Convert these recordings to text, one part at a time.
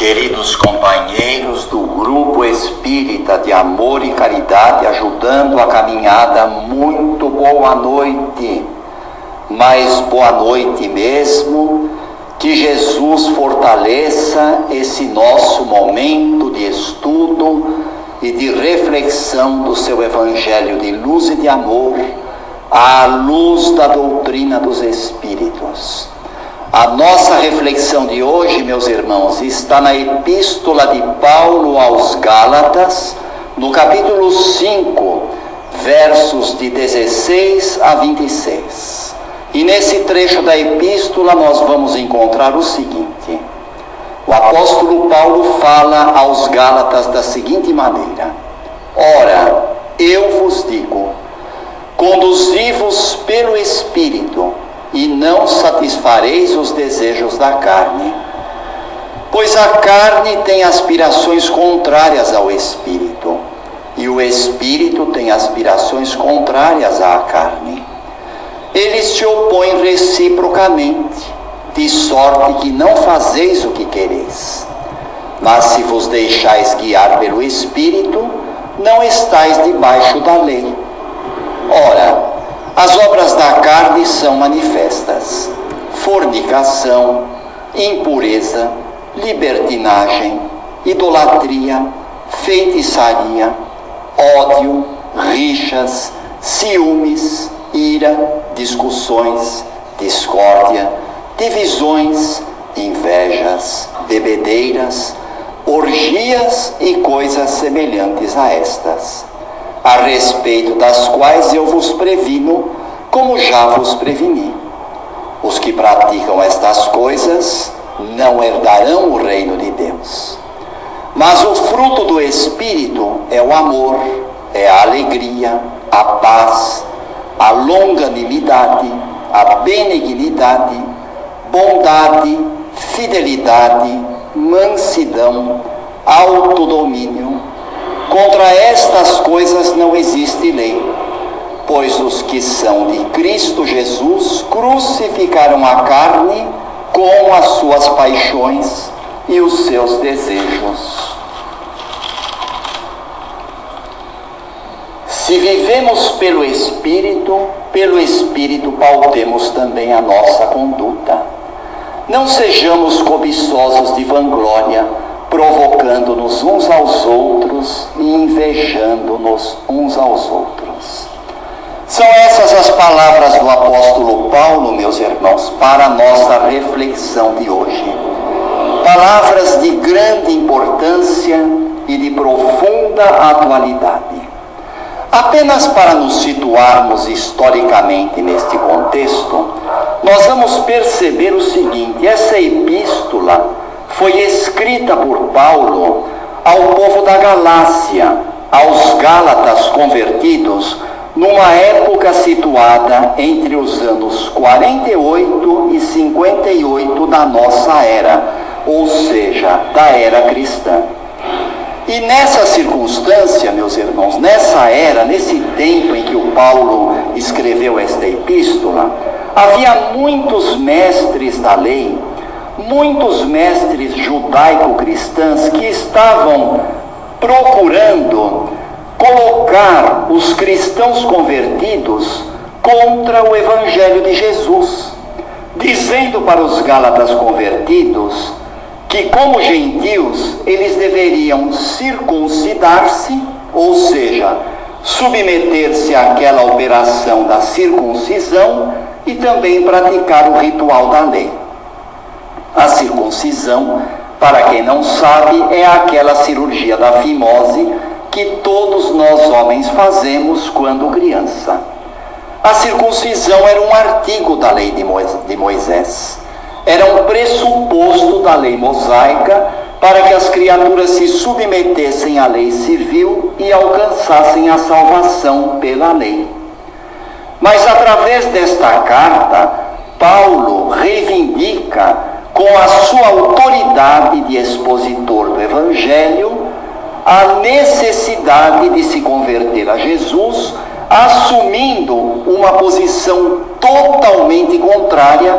Queridos companheiros do Grupo Espírita de Amor e Caridade Ajudando a Caminhada, muito boa noite, mas boa noite mesmo, que Jesus fortaleça esse nosso momento de estudo e de reflexão do seu Evangelho de luz e de amor, à luz da doutrina dos Espíritos. A nossa reflexão de hoje, meus irmãos, está na Epístola de Paulo aos Gálatas, no capítulo 5, versos de 16 a 26. E nesse trecho da Epístola nós vamos encontrar o seguinte: o apóstolo Paulo fala aos Gálatas da seguinte maneira: Ora, eu vos digo, conduzi-vos pelo Espírito, e não satisfareis os desejos da carne. Pois a carne tem aspirações contrárias ao Espírito, e o Espírito tem aspirações contrárias à carne. Eles se opõem reciprocamente, de sorte que não fazeis o que quereis. Mas se vos deixais guiar pelo Espírito, não estáis debaixo da lei. Ora, as obras da carne são manifestas: fornicação, impureza, libertinagem, idolatria, feitiçaria, ódio, rixas, ciúmes, ira, discussões, discórdia, divisões, invejas, bebedeiras, orgias e coisas semelhantes a estas, a respeito das quais eu vos previno, como já vos preveni. Os que praticam estas coisas não herdarão o reino de Deus. Mas o fruto do Espírito é o amor, é a alegria, a paz, a longanimidade, a benignidade, bondade, fidelidade, mansidão, autodomínio. Contra estas coisas não existe lei, pois os que são de Cristo Jesus crucificaram a carne com as suas paixões e os seus desejos. Se vivemos pelo Espírito pautemos também a nossa conduta. Não sejamos cobiçosos de vanglória, provocando-nos uns aos outros e invejando-nos uns aos outros. São essas as palavras do apóstolo Paulo, meus irmãos, para a nossa reflexão de hoje. Palavras de grande importância e de profunda atualidade. Apenas para nos situarmos historicamente neste contexto, nós vamos perceber o seguinte: essa epístola foi escrita por Paulo ao povo da Galácia, aos Gálatas convertidos, numa época situada entre os anos 48 e 58 da nossa era, ou seja, da era cristã. E nessa circunstância, meus irmãos, nessa era, nesse tempo em que o Paulo escreveu esta epístola, havia muitos mestres da lei, muitos mestres judaico-cristãs que estavam procurando colocar os cristãos convertidos contra o Evangelho de Jesus, dizendo para os gálatas convertidos que, como gentios, eles deveriam circuncidar-se, ou seja, submeter-se àquela operação da circuncisão e também praticar o ritual da lei. A circuncisão, para quem não sabe, é aquela cirurgia da fimose que todos nós homens fazemos quando criança. A circuncisão era um artigo da lei de Moisés. Era um pressuposto da lei mosaica para que as criaturas se submetessem à lei civil e alcançassem a salvação pela lei. Mas através desta carta, Paulo reivindica, com a sua autoridade de expositor do Evangelho, a necessidade de se converter a Jesus, assumindo uma posição totalmente contrária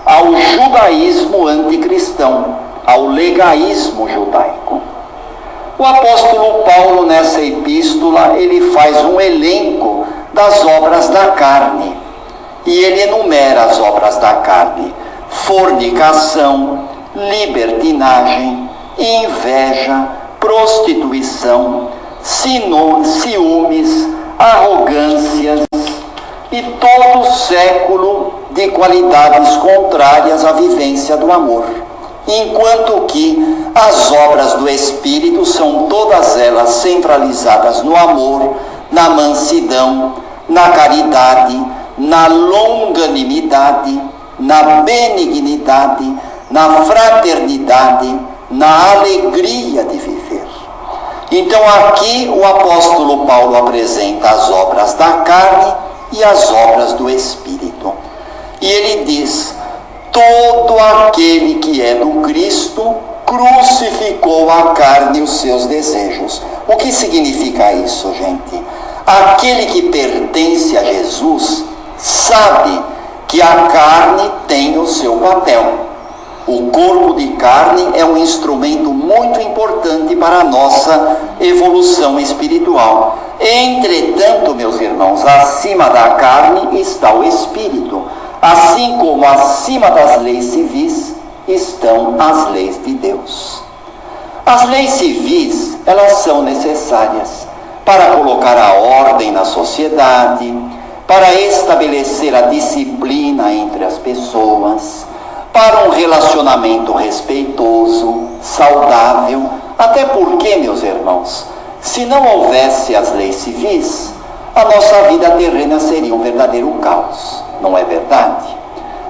ao judaísmo anticristão, ao legaísmo judaico. O apóstolo Paulo, nessa epístola, ele faz um elenco das obras da carne. E ele enumera as obras da carne: fornicação, libertinagem, inveja, prostituição, ciúmes, arrogâncias e todo século de qualidades contrárias à vivência do amor. Enquanto que as obras do Espírito são todas elas centralizadas no amor, na mansidão, na caridade, na longanimidade, na benignidade, na fraternidade, na alegria de viver. Então aqui o apóstolo Paulo apresenta as obras da carne e as obras do Espírito. E ele diz: todo aquele que é do Cristo crucificou a carne e os seus desejos. O que significa isso, gente? Aquele que pertence a Jesus sabe que a carne tem o seu papel. O corpo de carne é um instrumento muito importante para a nossa evolução espiritual. Entretanto, meus irmãos, acima da carne está o Espírito. Assim como acima das leis civis estão as leis de Deus. As leis civis, elas são necessárias para colocar a ordem na sociedade, para estabelecer a disciplina entre as pessoas, para um relacionamento respeitoso, saudável. Até porque, meus irmãos, se não houvesse as leis civis, a nossa vida terrena seria um verdadeiro caos. Não é verdade?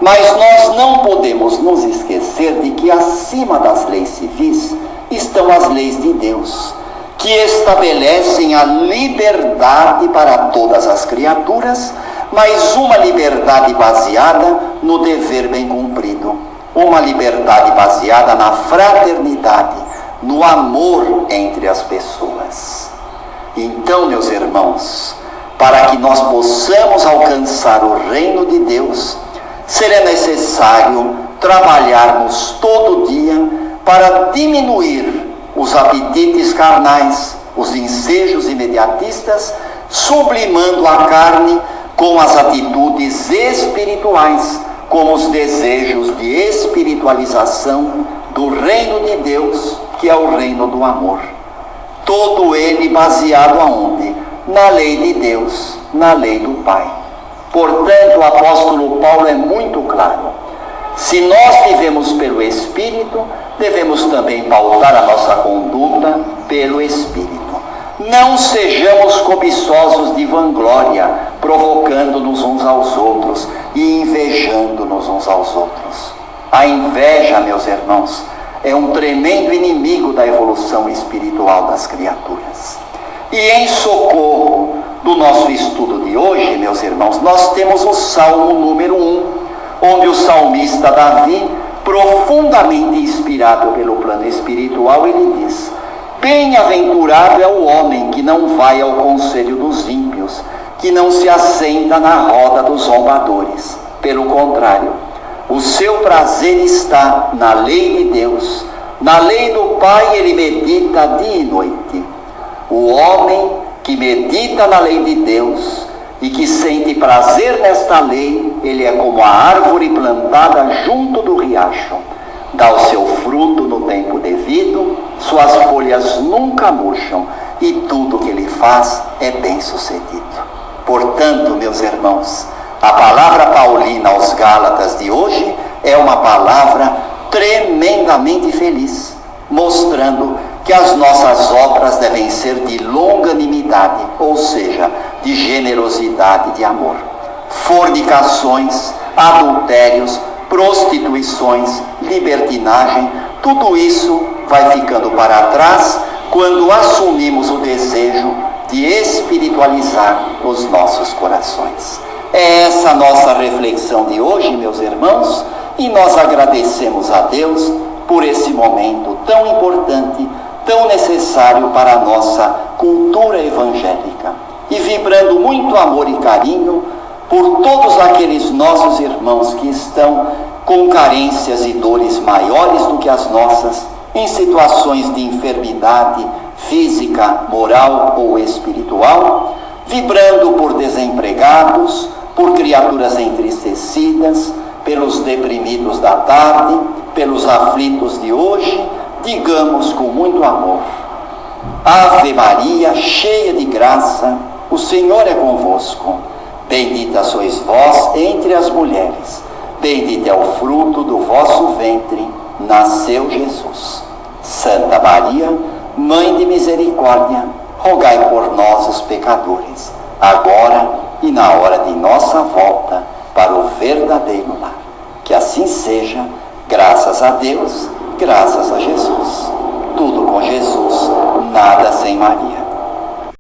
Mas nós não podemos nos esquecer de que acima das leis civis estão as leis de Deus, que estabelecem a liberdade para todas as criaturas, mas uma liberdade baseada no dever bem cumprido, uma liberdade baseada na fraternidade, no amor entre as pessoas. Então, meus irmãos, para que nós possamos alcançar o reino de Deus, será necessário trabalharmos todo dia para diminuir os apetites carnais, os ensejos imediatistas, sublimando a carne com as atitudes espirituais, como os desejos de espiritualização do reino de Deus, que é o reino do amor. Todo ele baseado aonde? Na lei de Deus, na lei do Pai. Portanto, o apóstolo Paulo é muito claro. Se nós vivemos pelo Espírito, devemos também pautar a nossa conduta pelo Espírito. Não sejamos cobiçosos de vanglória, provocando-nos uns aos outros e invejando-nos uns aos outros. A inveja, meus irmãos, é um tremendo inimigo da evolução espiritual das criaturas. E em socorro do nosso estudo de hoje, meus irmãos, nós temos o Salmo número 1, onde o salmista Davi, profundamente inspirado pelo plano espiritual, ele diz: bem-aventurado é o homem que não vai ao conselho dos ímpios, que não se assenta na roda dos zombadores. Pelo contrário, o seu prazer está na lei de Deus, na lei do Pai ele medita dia e noite. O homem que medita na lei de Deus e que sente prazer nesta lei, ele é como a árvore plantada junto do riacho. Dá o seu fruto no tempo devido, suas folhas nunca murcham e tudo que ele faz é bem sucedido. Portanto, meus irmãos, a palavra paulina aos Gálatas de hoje é uma palavra tremendamente feliz, mostrando que as nossas obras devem ser de longanimidade, ou seja, de generosidade, de amor. Fornicações, adultérios, prostituições, libertinagem, tudo isso vai ficando para trás quando assumimos o desejo de espiritualizar os nossos corações. É essa a nossa reflexão de hoje, meus irmãos, e nós agradecemos a Deus por esse momento tão importante, tão necessário para a nossa cultura evangélica. E vibrando muito amor e carinho por todos aqueles nossos irmãos que estão com carências e dores maiores do que as nossas, em situações de enfermidade física, moral ou espiritual, vibrando por desempregados, por criaturas entristecidas, pelos deprimidos da tarde, pelos aflitos de hoje, digamos com muito amor: Ave Maria, cheia de graça, o Senhor é convosco. Bendita sois vós entre as mulheres, bendito é o fruto do vosso ventre, nasceu Jesus. Santa Maria, Mãe de misericórdia, rogai por nós, os pecadores, agora e na hora de nossa volta para o verdadeiro lar. Que assim seja, graças a Deus, graças a Jesus. Tudo com Jesus, nada sem Maria.